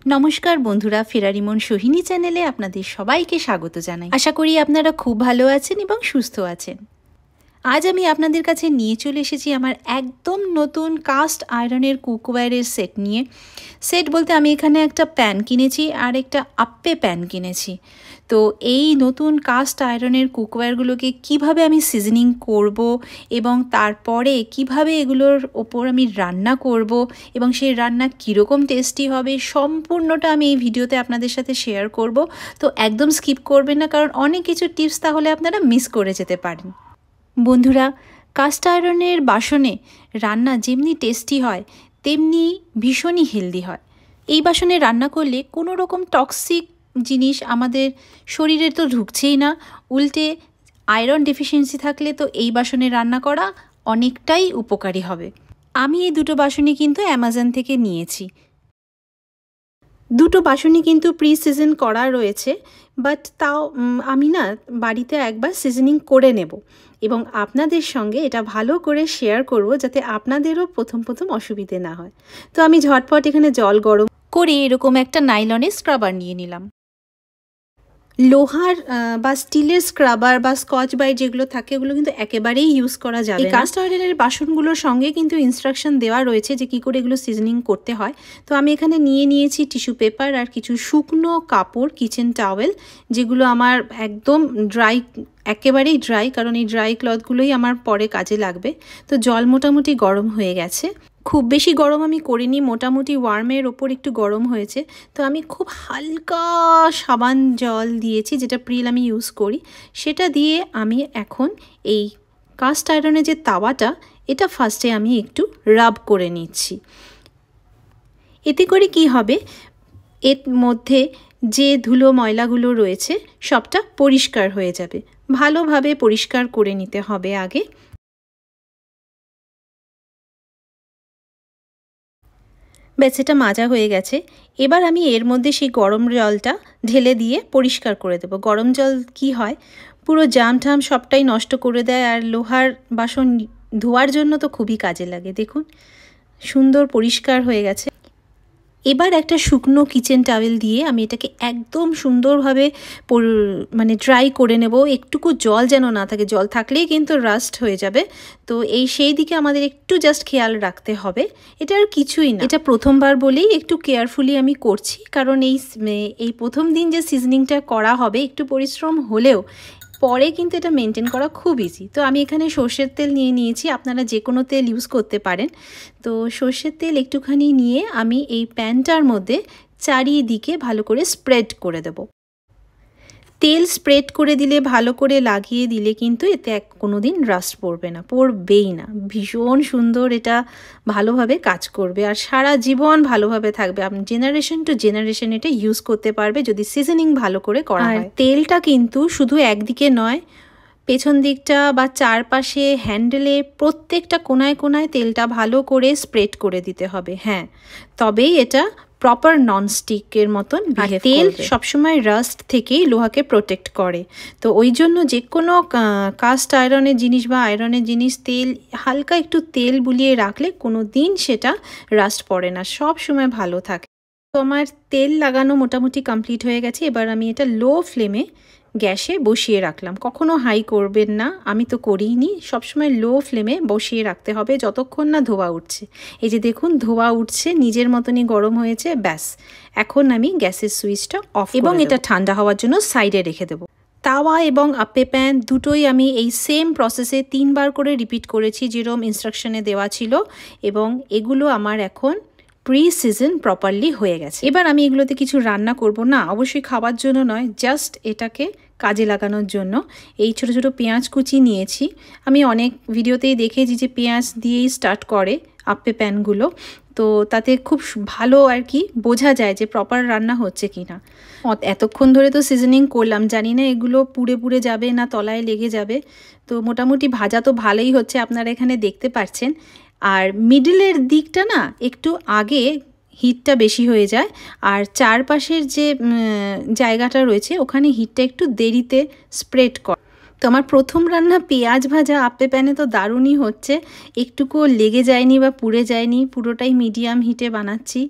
নমস্কার বন্ধুরা, ফেরারি মন সোহিনী চ্যানেলে আপনাদের সবাইকে স্বাগত জানাই। আশা করি আপনারা খুব ভালো আছেন এবং সুস্থ আছেন। আজ আমি আপনাদের কাছে নিয়ে চলে এসেছি আমার একদম নতুন কাস্ট আয়রনের কুকওয়্যারের সেট নিয়ে। সেট বলতে আমি এখানে একটা প্যান কিনেছি আর একটা আপ্পে প্যান কিনেছি। তো এই নতুন কাস্ট আয়রনের কুকওয়্যারগুলোকে কিভাবে আমি সিজনিং করব এবং তারপরে কিভাবে এগুলোর ওপর আমি রান্না করব এবং সেই রান্না কীরকম টেস্টি হবে সম্পূর্ণটা আমি এই ভিডিওতে আপনাদের সাথে শেয়ার করব। তো একদম স্কিপ করবেন না, কারণ অনেক কিছু টিপস তাহলে আপনারা মিস করে যেতে পারেন। বন্ধুরা, কাস্ট আয়রনের বাসনে রান্না যেমনি টেস্টি হয় তেমনি ভীষণই হেলদি হয়। এই বাসনে রান্না করলে কোনো রকম টক্সিক জিনিস আমাদের শরীরে তো ঢুকছেই না, উল্টে আয়রন ডেফিসিয়েন্সি থাকলে তো এই বাসনে রান্না করা অনেকটাই উপকারী হবে। আমি এই দুটো বাসনই কিন্তু অ্যামাজন থেকে নিয়েছি। দুটো বাসনই কিন্তু প্রি সিজন করা রয়েছে, বাট তাও আমি না বাড়িতে একবার সিজনিং করে নেব এবং আপনাদের সঙ্গে এটা ভালো করে শেয়ার করব, যাতে আপনাদেরও প্রথম অসুবিধে না হয়। তো আমি ঝটপট এখানে জল গরম করে এরকম একটা নাইলনের স্ক্রাবার নিয়ে নিলাম। লোহার বা স্টিলের স্ক্রাবার বা স্কচ ব্রাইট যেগুলো থাকে ওগুলো কিন্তু একেবারেই ইউজ করা যাবে না। এই কাস্ট আয়রনের বাসনগুলোর সঙ্গে কিন্তু ইনস্ট্রাকশন দেওয়া রয়েছে যে কী করে এগুলো সিজনিং করতে হয়। তো আমি এখানে নিয়ে নিয়েছি টিস্যু পেপার আর কিছু শুকনো কাপড়, কিচেন টাওয়েল, যেগুলো আমার একদম ড্রাই, একেবারেই ড্রাই, কারণ এই ড্রাই ক্লথগুলোই আমার পরে কাজে লাগবে। তো জল মোটামুটি গরম হয়ে গেছে, খুব বেশি গরম আমি করিনি, মোটামুটি ওয়ার্মের ওপর একটু গরম হয়েছে। তো আমি খুব হালকা সাবান জল দিয়েছি, যেটা প্রিল আমি ইউজ করি, সেটা দিয়ে আমি এখন এই কাস্ট আয়রনের যে তাওয়াটা, এটা ফার্স্টে আমি একটু রাব করে নিচ্ছি। এতে করে কি হবে, এর মধ্যে যে ধুলো ময়লাগুলো রয়েছে সবটা পরিষ্কার হয়ে যাবে। ভালোভাবে পরিষ্কার করে নিতে হবে আগে। ব্যাস, এটা মাজা হয়ে গেছে। এবার আমি এর মধ্যে সেই গরম জলটা ঢেলে দিয়ে পরিষ্কার করে দেবো। গরম জল কি হয়, পুরো জাম ঠাম সবটাই নষ্ট করে দেয়, আর লোহার বাসন ধোয়ার জন্য তো খুবই কাজে লাগে। দেখুন সুন্দর পরিষ্কার হয়ে গেছে। এবার একটা শুকনো কিচেন টাওয়েল দিয়ে আমি এটাকে একদম সুন্দরভাবে মানে ড্রাই করে নেব। একটুকু জল যেন না থাকে, জল থাকলেই কিন্তু রাস্ট হয়ে যাবে। তো সেই দিকে আমাদের একটু জাস্ট খেয়াল রাখতে হবে। এটা আর কিছুই না, এটা প্রথমবার বলেই একটু কেয়ারফুলি আমি করছি, কারণ এই প্রথম দিন যে সিজনিংটা করা হবে একটু পরিশ্রম হলেও পরে কিন্তু এটা মেনটেন করা খুব ইজি। তো আমি এখানে সর্ষের তেল নিয়ে নিয়েছি, আপনারা যে কোনো তেল ইউজ করতে পারেন। তো সর্ষের তেল একটুখানি নিয়ে আমি এই প্যানটার মধ্যে চারিদিকে ভালো করে স্প্রেড করে দেব। তেল স্প্রেড করে দিলে, ভালো করে লাগিয়ে দিলে কিন্তু এতে কোনো দিন রাস্ট পড়বে না, পড়বেই না। ভীষণ সুন্দর, এটা ভালোভাবে কাজ করবে আর সারা জীবন ভালোভাবে থাকবে। আপনি জেনারেশন টু জেনারেশন এটা ইউজ করতে পারবে যদি সিজনিং ভালো করে করা হয়। তেলটা কিন্তু শুধু একদিকে নয়, পেছন দিকটা বা চারপাশে হ্যান্ডেলে প্রত্যেকটা কোনায় কোনায় তেলটা ভালো করে স্প্রেড করে দিতে হবে। হ্যাঁ, তবেই এটা প্রপার ননস্টিকের মতন বিহেভ করবে। তেল সবসময় রাস্ট থেকেই লোহাকে প্রোটেক্ট করে। তো ওই জন্য যে কোনো কাস্ট আয়রনের জিনিস বা আয়রনের জিনিস তেল হালকা একটু তেল বুলিয়ে রাখলে কোনো দিন সেটা রাস্ট পড়ে না, সব সময় ভালো থাকে। তো আমার তেল লাগানো মোটামুটি কমপ্লিট হয়ে গেছে। এবার আমি এটা লো ফ্লেমে গ্যাসে বসিয়ে রাখলাম। কখনো হাই করবেন না, আমি তো করিনি, সবসময় লো ফ্লেমে বসিয়ে রাখতে হবে যতক্ষণ না ধোঁয়া উঠছে। এই যে দেখুন ধোঁয়া উঠছে, নিজের মতনই গরম হয়েছে। ব্যাস, এখন আমি গ্যাসের সুইচটা অফ এবং এটা ঠান্ডা হওয়ার জন্য সাইডে রেখে দেবো। তাওয়া এবং আপ্পে প্যান দুটোই আমি এই সেম প্রসেসে 3বার করে রিপিট করেছি, যেরকম ইনস্ট্রাকশনে দেওয়া ছিল, এবং এগুলো আমার এখন প্রি সিজন প্রপারলি হয়ে গেছে। এবার আমি এগুলোতে কিছু রান্না করব না, অবশ্যই খাবার জন্য নয়, জাস্ট এটাকে কাজে লাগানোর জন্য। এই ছোট ছোট পেঁয়াজ কুচি নিয়েছি। আমি অনেক ভিডিওতেই দেখেছি যে পেঁয়াজ দিয়েই স্টার্ট করে আপ্পে প্যানগুলো, তো তাতে খুব ভালো আর কি বোঝা যায় যে প্রপার রান্না হচ্ছে কি না। এতক্ষণ ধরে তো সিজনিং করলাম, জানি না এগুলো পুড়ে পুড়ে যাবে না তলায় লেগে যাবে। তো মোটামুটি ভাজা তো ভালোই হচ্ছে, আপনারা এখানে দেখতে পাচ্ছেন। আর মিডলের দিকটা না একটু আগে হিটটা বেশি হয়ে যায়, আর চারপাশের যে জায়গাটা রয়েছে ওখানে হিটটা একটু দেরিতে স্প্রেড করে। তো আমার প্রথম রান্না পেঁয়াজ ভাজা আপ্পে প্যানে তো দারুণই হচ্ছে, একটুকুও লেগে যায়নি বা পুড়ে যায়নি, পুরোটাই মিডিয়াম হিটে বানাচ্ছি।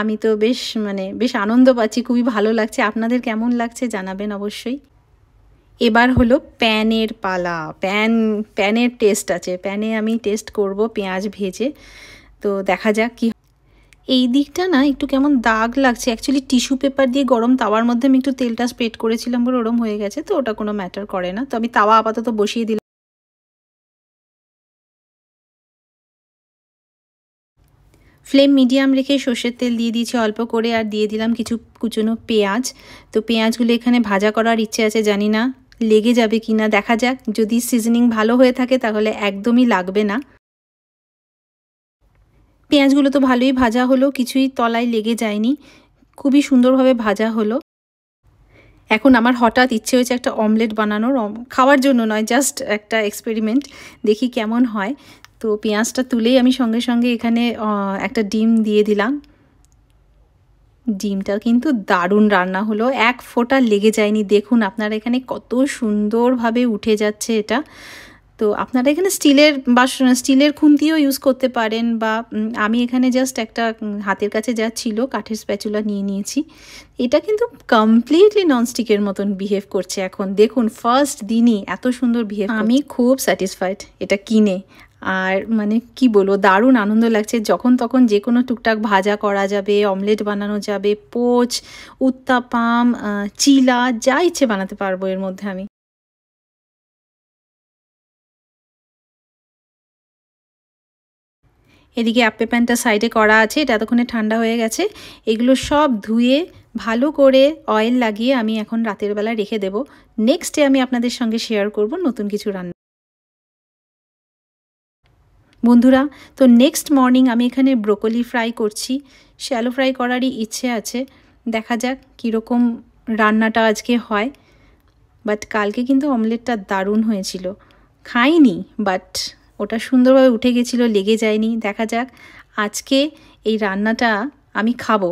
আমি তো বেশ আনন্দ পাচ্ছি, খুবই ভালো লাগছে। আপনাদের কেমন লাগছে জানাবেন অবশ্যই। এবার হলো প্যানের পালা। প্যানের টেস্ট আছে, প্যানে আমি টেস্ট করব পেঁয়াজ ভেজে। তো দেখা যাক কি। এই দিকটা না একটু কেমন দাগ লাগছে, অ্যাকচুয়ালি টিস্যু পেপার দিয়ে গরম তাওয়ার মধ্যে আমি একটু তেলটা স্প্রেড করেছিলাম বলে ওরম হয়ে গেছে, তো ওটা কোনো ম্যাটার করে না। তো আমি তাওয়া আপাতত বসিয়ে দিলাম। ফ্লেম মিডিয়াম রেখে সর্ষের তেল দিয়ে দিয়েছি অল্প করে, আর দিয়ে দিলাম কিছু কুচনো পেঁয়াজ। তো পেঁয়াজগুলো এখানে ভাজা করার ইচ্ছে আছে, জানি না লেগে যাবে কি না, দেখা যাক। যদি সিজনিং ভালো হয়ে থাকে তাহলে একদমই লাগবে না। পেঁয়াজগুলো তো ভালোই ভাজা হলো, কিছুই তলায় লেগে যায়নি, খুবই সুন্দরভাবে ভাজা হলো। এখন আমার হঠাৎ ইচ্ছে হয়েছে একটা অমলেট বানানোর, খাওয়ার জন্য নয়, জাস্ট একটা এক্সপেরিমেন্ট, দেখি কেমন হয়। তো পেঁয়াজটা তুলেই আমি সঙ্গে সঙ্গে এখানে একটা ডিম দিয়ে দিলাম। ডিমটা কিন্তু দারুণ রান্না হলো, এক ফোঁটা লেগে যায়নি। দেখুন আপনারা এখানে কত সুন্দরভাবে উঠে যাচ্ছে এটা। তো আপনারা এখানে স্টিলের খুন্তিও ইউজ করতে পারেন, বা আমি এখানে জাস্ট একটা হাতের কাছে যা ছিল কাঠের স্প্যাচুলা নিয়ে নিয়েছি। এটা কিন্তু কমপ্লিটলি ননস্টিকের মতন বিহেভ করছে এখন। দেখুন ফার্স্ট দিনই এত সুন্দর বিহেভ, আমি খুব স্যাটিসফাইড এটা কিনে। আর কি বলবো, দারুণ আনন্দ লাগছে। যখন তখন যে কোনো টুকটাক ভাজা করা যাবে, অমলেট বানানো যাবে, পোচ, উত্তাপাম, চিলা, যা ইচ্ছে বানাতে পারবো এর মধ্যে আমি। এদিকে আপে প্যানটা সাইডে করা আছে, এটা এতক্ষণে ঠান্ডা হয়ে গেছে। এগুলো সব ধুয়ে ভালো করে অয়েল লাগিয়ে আমি এখন রাতের বেলা রেখে দেব। নেক্সট ডে আমি আপনাদের সঙ্গে শেয়ার করব নতুন কিছু রান্না। বন্ধুরা, তো নেক্সট মর্নিং আমি এখানে ব্রোকলি ফ্রাই করছি। শ্যালো ফ্রাই করারই ইচ্ছে আছে, দেখা যাক কীরকম রান্নাটা আজকে হয়। বাট কালকে কিন্তু অমলেটটা দারুণ হয়েছিল, খাইনি বাট ওটা সুন্দরভাবে উঠে গেছিলো, লেগে যায়নি। দেখা যাক আজকে এই রান্নাটা আমি খাবো,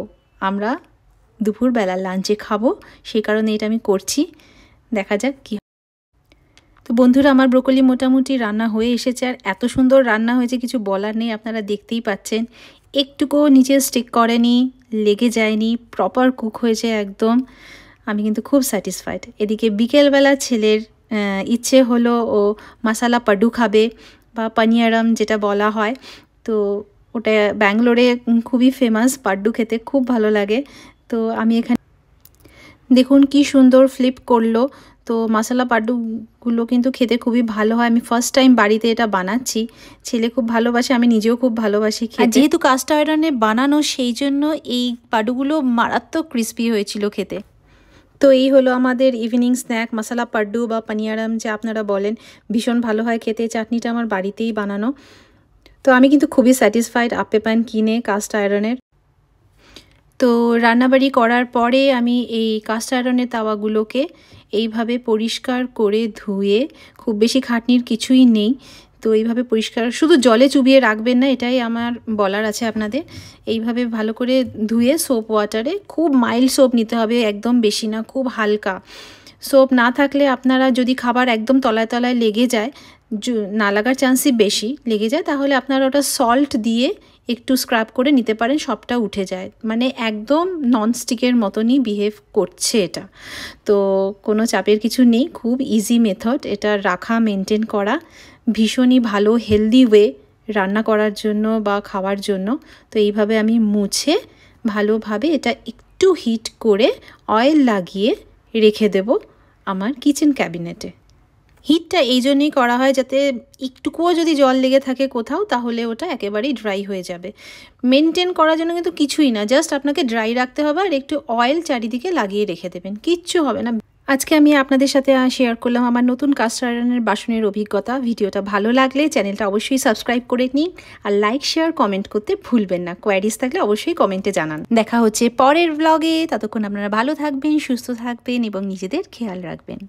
আমরা দুপুরবেলা লাঞ্চে খাবো, সেই কারণে এটা আমি করছি। দেখা যাক কী। তো বন্ধুরা, আমার ব্রোকলি মোটামুটি রান্না হয়ে এসেছে, আর এত সুন্দর রান্না হয়েছে কিছু বলার নেই। আপনারা দেখতেই পাচ্ছেন, একটুকুও নিচে স্টিক করেনি, লেগে যায়নি, প্রপার কুক হয়েছে একদম। আমি কিন্তু খুব স্যাটিসফাইড। এদিকে বিকেলবেলা ছেলের ইচ্ছে হলো ও মশালা পাড্ডু খাবে, বা পানিয়ারাম যেটা বলা হয়। তো ওটা ব্যাঙ্গালোরে খুবই ফেমাস, পাড্ডু খেতে খুব ভালো লাগে। তো আমি এখানে দেখুন কি সুন্দর ফ্লিপ করলো। তো মশালা পাড্ডুগুলো কিন্তু খেতে খুবই ভালো হয়। আমি ফার্স্ট টাইম বাড়িতে এটা বানাচ্ছি, ছেলে খুব ভালোবাসে, আমি নিজেও খুব ভালোবাসি খেতে। যেহেতু কাস্ট আয়রনে বানানো, সেই জন্য এই পাড্ডুগুলো মারাত্মক ক্রিস্পি হয়েছিল খেতে। তো এই হলো আমাদের ইভিনিং স্ন্যাক, মশালা পাড্ডু বা পানিয়ারাম যে আপনারা বলেন, ভীষণ ভালো হয় খেতে। চাটনিটা আমার বাড়িতেই বানানো। তো আমি কিন্তু খুবই স্যাটিসফাইড আপে প্যান কিনে কাস্ট আয়রনের। তো রান্নাবাড়ি করার পরে আমি এই কাস্ট আয়রনের তাওয়াগুলোকে এইভাবে পরিষ্কার করে ধুয়ে, খুব বেশি খাটনির কিছুই নেই, তো এইভাবে পরিষ্কার, শুধু জলে চুবিয়ে রাখবেন না, এটাই আমার বলার আছে আপনাদের। এইভাবে ভালো করে ধুয়ে সোপ ওয়াটারে, খুব মাইল্ড সোপ নিতে হবে, একদম বেশি না, খুব হালকা সোপ। না থাকলে আপনারা যদি খাবার একদম তলায় তলায় লেগে যায়, না লাগার চান্সই বেশি, লেগে যায়, তাহলে আপনারা ওটা সল্ট দিয়ে একটু স্ক্রাব করে নিতে পারেন, সবটা উঠে যায়। একদম ননস্টিকের মতনই বিহেভ করছে এটা। তো কোনো চাপের কিছু নেই, খুব ইজি মেথড এটা রাখা, মেনটেন করা, ভীষণই ভালো হেলদি ওয়ে রান্না করার জন্য বা খাওয়ার জন্য। তো এইভাবে আমি মুছে ভালোভাবে এটা একটু হিট করে অয়েল লাগিয়ে রেখে দেব আমার কিচেন ক্যাবিনেটে। হিটটা এই জন্যই করা হয় যাতে একটুকুও যদি জল লেগে থাকে কোথাও, তাহলে ওটা একেবারেই ড্রাই হয়ে যাবে। মেনটেন করার জন্য কিন্তু কিছুই না, জাস্ট আপনাকে ড্রাই রাখতে হবে, আর একটু অয়েল চারিদিকে লাগিয়ে রেখে দেবেন, কিচ্ছু হবে না। আজকে আমি আপনাদের সাথে শেয়ার করলাম আমার নতুন কাস্ট আয়রনের বাসনের অভিজ্ঞতা। ভিডিওটা ভালো লাগলে চ্যানেলটা অবশ্যই সাবস্ক্রাইব করে নিন, আর লাইক, শেয়ার, কমেন্ট করতে ভুলবেন না। কোয়ারিজ থাকলে অবশ্যই কমেন্টে জানান। দেখা হচ্ছে পরের ব্লগে, ততক্ষণ আপনারা ভালো থাকবেন, সুস্থ থাকবেন এবং নিজেদের খেয়াল রাখবেন।